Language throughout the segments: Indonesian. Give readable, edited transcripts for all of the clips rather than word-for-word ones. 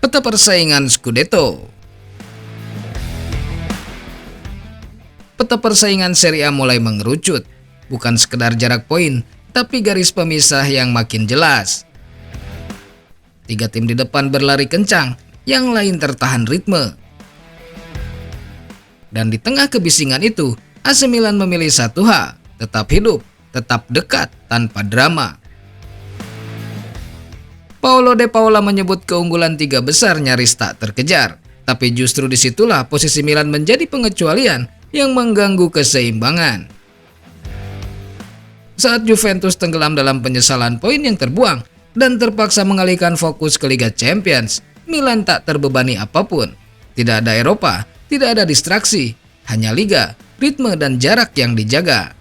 Peta persaingan Scudetto. Peta persaingan Serie A mulai mengerucut, bukan sekedar jarak poin, tapi garis pemisah yang makin jelas. 3 tim di depan berlari kencang, yang lain tertahan ritme. Dan di tengah kebisingan itu, AC Milan memilih satu hal, tetap hidup, tetap dekat, tanpa drama. Paulo De Paula menyebut keunggulan 3 besar nyaris tak terkejar, tapi justru disitulah posisi Milan menjadi pengecualian yang mengganggu keseimbangan. Saat Juventus tenggelam dalam penyesalan poin yang terbuang dan terpaksa mengalihkan fokus ke Liga Champions, Milan tak terbebani apapun. Tidak ada Eropa, tidak ada distraksi, hanya liga, ritme dan jarak yang dijaga.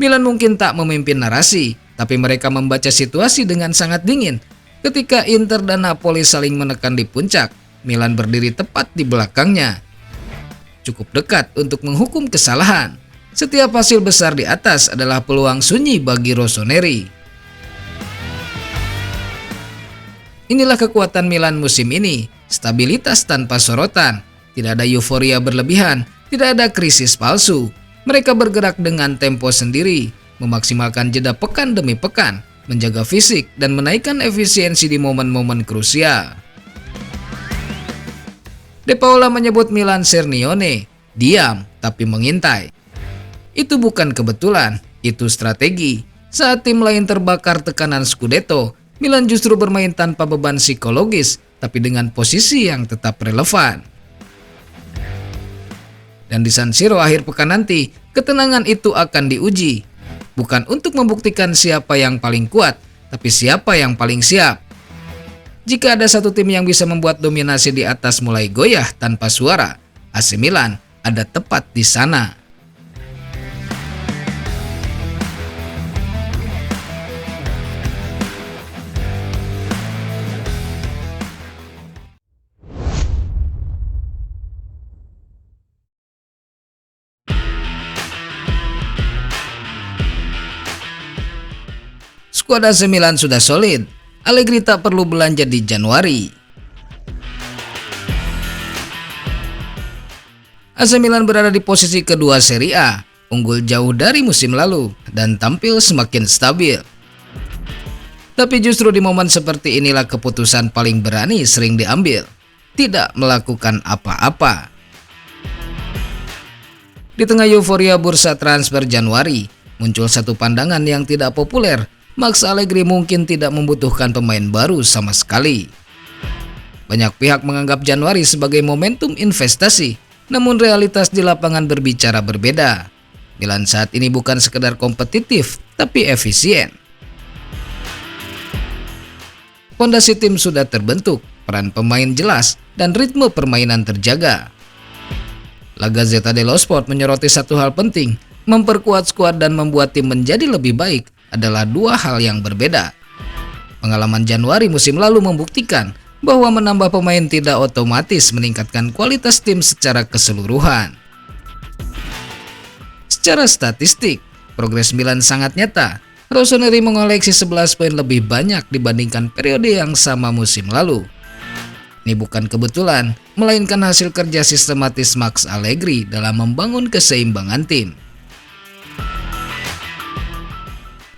Milan mungkin tak memimpin narasi, tapi mereka membaca situasi dengan sangat dingin. Ketika Inter dan Napoli saling menekan di puncak, Milan berdiri tepat di belakangnya. Cukup dekat untuk menghukum kesalahan. Setiap hasil besar di atas adalah peluang sunyi bagi Rossoneri. Inilah kekuatan Milan musim ini, stabilitas tanpa sorotan, tidak ada euforia berlebihan, tidak ada krisis palsu. Mereka bergerak dengan tempo sendiri, memaksimalkan jeda pekan demi pekan, menjaga fisik dan menaikkan efisiensi di momen-momen krusial. De Paula menyebut Milan Cernione, diam tapi mengintai. Itu bukan kebetulan, itu strategi. Saat tim lain terbakar tekanan Scudetto, Milan justru bermain tanpa beban psikologis, tapi dengan posisi yang tetap relevan. Dan di San Siro akhir pekan nanti, ketenangan itu akan diuji. Bukan untuk membuktikan siapa yang paling kuat, tapi siapa yang paling siap. Jika ada satu tim yang bisa membuat dominasi di atas mulai goyah tanpa suara, AC Milan ada tepat di sana. Skuad AC Milan sudah solid. Allegri tak perlu belanja di Januari. AC Milan berada di posisi kedua Serie A, unggul jauh dari musim lalu dan tampil semakin stabil. Tapi justru di momen seperti inilah keputusan paling berani sering diambil, tidak melakukan apa-apa. Di tengah euforia bursa transfer Januari, muncul satu pandangan yang tidak populer. Max Allegri mungkin tidak membutuhkan pemain baru sama sekali. Banyak pihak menganggap Januari sebagai momentum investasi, namun realitas di lapangan berbicara berbeda. Milan saat ini bukan sekedar kompetitif, tapi efisien. Fondasi tim sudah terbentuk, peran pemain jelas, dan ritme permainan terjaga. La Gazzetta dello Sport menyoroti satu hal penting, memperkuat skuad dan membuat tim menjadi lebih baik adalah dua hal yang berbeda. Pengalaman Januari musim lalu membuktikan bahwa menambah pemain tidak otomatis meningkatkan kualitas tim secara keseluruhan. Secara statistik, progres Milan sangat nyata. Rossoneri mengoleksi 11 poin lebih banyak dibandingkan periode yang sama musim lalu. Ini bukan kebetulan, melainkan hasil kerja sistematis Max Allegri dalam membangun keseimbangan tim.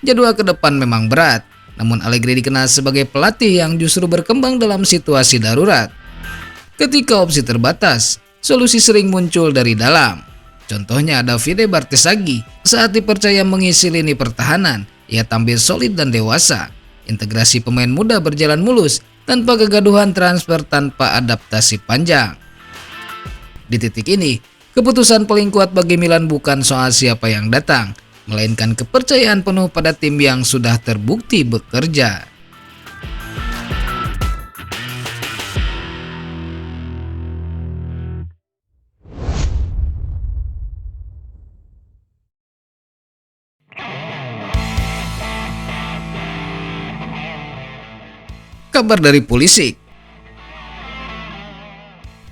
Jadwal ke depan memang berat, namun Allegri dikenal sebagai pelatih yang justru berkembang dalam situasi darurat. Ketika opsi terbatas, solusi sering muncul dari dalam. Contohnya Davide Bartesaghi saat dipercaya mengisi lini pertahanan, ia tampil solid dan dewasa. Integrasi pemain muda berjalan mulus tanpa kegaduhan transfer tanpa adaptasi panjang. Di titik ini, keputusan paling kuat bagi Milan bukan soal siapa yang datang, melainkan kepercayaan penuh pada tim yang sudah terbukti bekerja. Kabar dari Pulisic.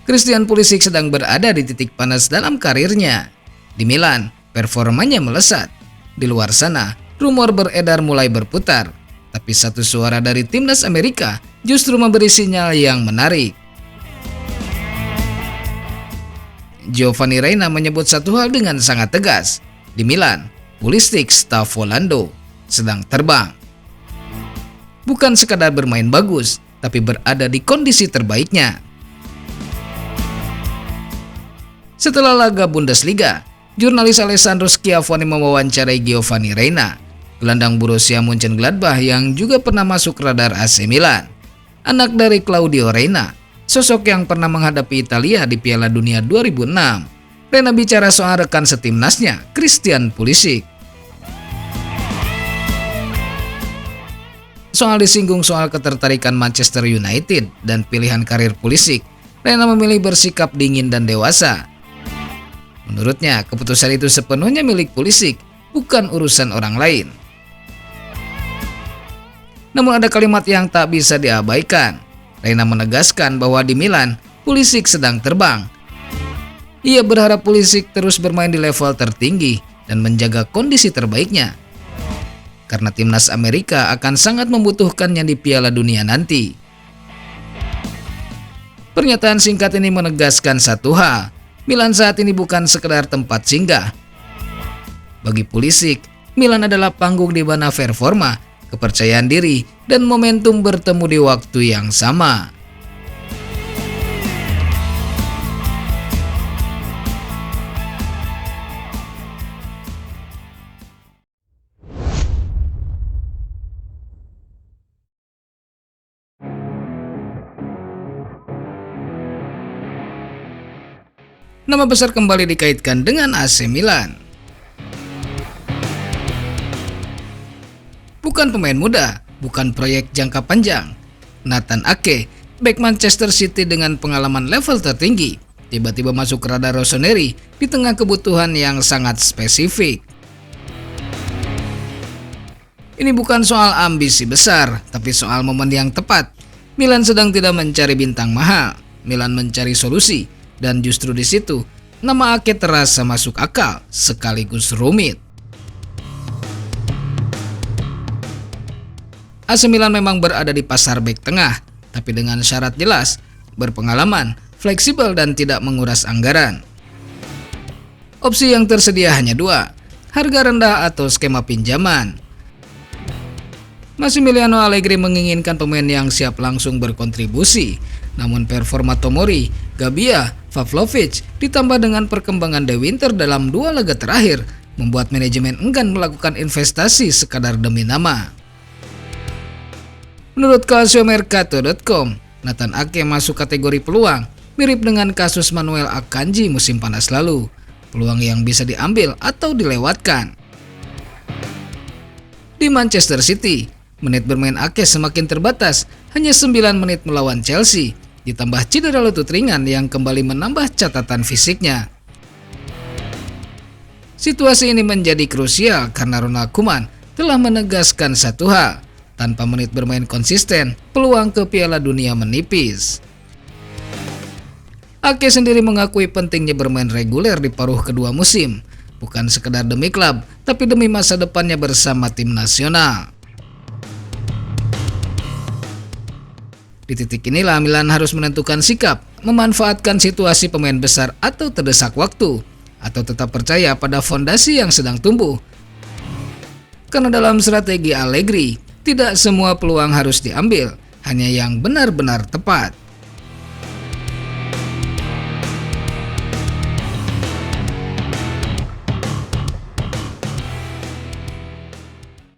Christian Pulisic sedang berada di titik panas dalam karirnya. Di Milan, performanya melesat. Di luar sana, rumor beredar mulai berputar. Tapi satu suara dari timnas Amerika justru memberi sinyal yang menarik. Giovanni Reyna menyebut satu hal dengan sangat tegas. Di Milan, Pulisic staf Volando sedang terbang. Bukan sekadar bermain bagus, tapi berada di kondisi terbaiknya. Setelah laga Bundesliga, jurnalis Alessandro Schiavone mewawancarai Giovanni Reyna, gelandang Borussia Mönchengladbach yang juga pernah masuk radar AC Milan. Anak dari Claudio Reyna, sosok yang pernah menghadapi Italia di Piala Dunia 2006. Reyna bicara soal rekan setimnasnya, Christian Pulisic. Soal disinggung soal ketertarikan Manchester United dan pilihan karir Pulisic, Reyna memilih bersikap dingin dan dewasa. Menurutnya, keputusan itu sepenuhnya milik Pulisic, bukan urusan orang lain. Namun ada kalimat yang tak bisa diabaikan. Reyna menegaskan bahwa di Milan, Pulisic sedang terbang. Ia berharap Pulisic terus bermain di level tertinggi dan menjaga kondisi terbaiknya, karena timnas Amerika akan sangat membutuhkannya di Piala Dunia nanti. Pernyataan singkat ini menegaskan satu hal, Milan saat ini bukan sekedar tempat singgah. Bagi Pulisic, Milan adalah panggung di mana performa, kepercayaan diri, dan momentum bertemu di waktu yang sama. Nama besar kembali dikaitkan dengan AC Milan. Bukan pemain muda, bukan proyek jangka panjang. Nathan Ake, bek Manchester City dengan pengalaman level tertinggi, tiba-tiba masuk ke radar Rossoneri di tengah kebutuhan yang sangat spesifik. Ini bukan soal ambisi besar, tapi soal momen yang tepat. Milan sedang tidak mencari bintang mahal, Milan mencari solusi. Dan justru di situ, nama Ake terasa masuk akal sekaligus rumit. AC Milan memang berada di pasar bek tengah, tapi dengan syarat jelas, berpengalaman, fleksibel dan tidak menguras anggaran. Opsi yang tersedia hanya dua, harga rendah atau skema pinjaman. Massimiliano Allegri menginginkan pemain yang siap langsung berkontribusi, namun performa Tomori, Gabbia, Pavlovic ditambah dengan perkembangan De Winter dalam 2 laga terakhir membuat manajemen enggan melakukan investasi sekadar demi nama. Menurut calciomercato.com, Nathan Ake masuk kategori peluang mirip dengan kasus Manuel Akanji musim panas lalu, peluang yang bisa diambil atau dilewatkan. Di Manchester City, menit bermain Ake semakin terbatas, hanya 9 menit melawan Chelsea, ditambah cedera lutut ringan yang kembali menambah catatan fisiknya. Situasi ini menjadi krusial karena Ronald Koeman telah menegaskan satu hal, tanpa menit bermain konsisten, peluang ke Piala Dunia menipis. Ake sendiri mengakui pentingnya bermain reguler di paruh kedua musim, bukan sekedar demi klub, tapi demi masa depannya bersama tim nasional. Di titik inilah Milan harus menentukan sikap, memanfaatkan situasi pemain besar atau terdesak waktu, atau tetap percaya pada fondasi yang sedang tumbuh. Karena dalam strategi Allegri, tidak semua peluang harus diambil, hanya yang benar-benar tepat.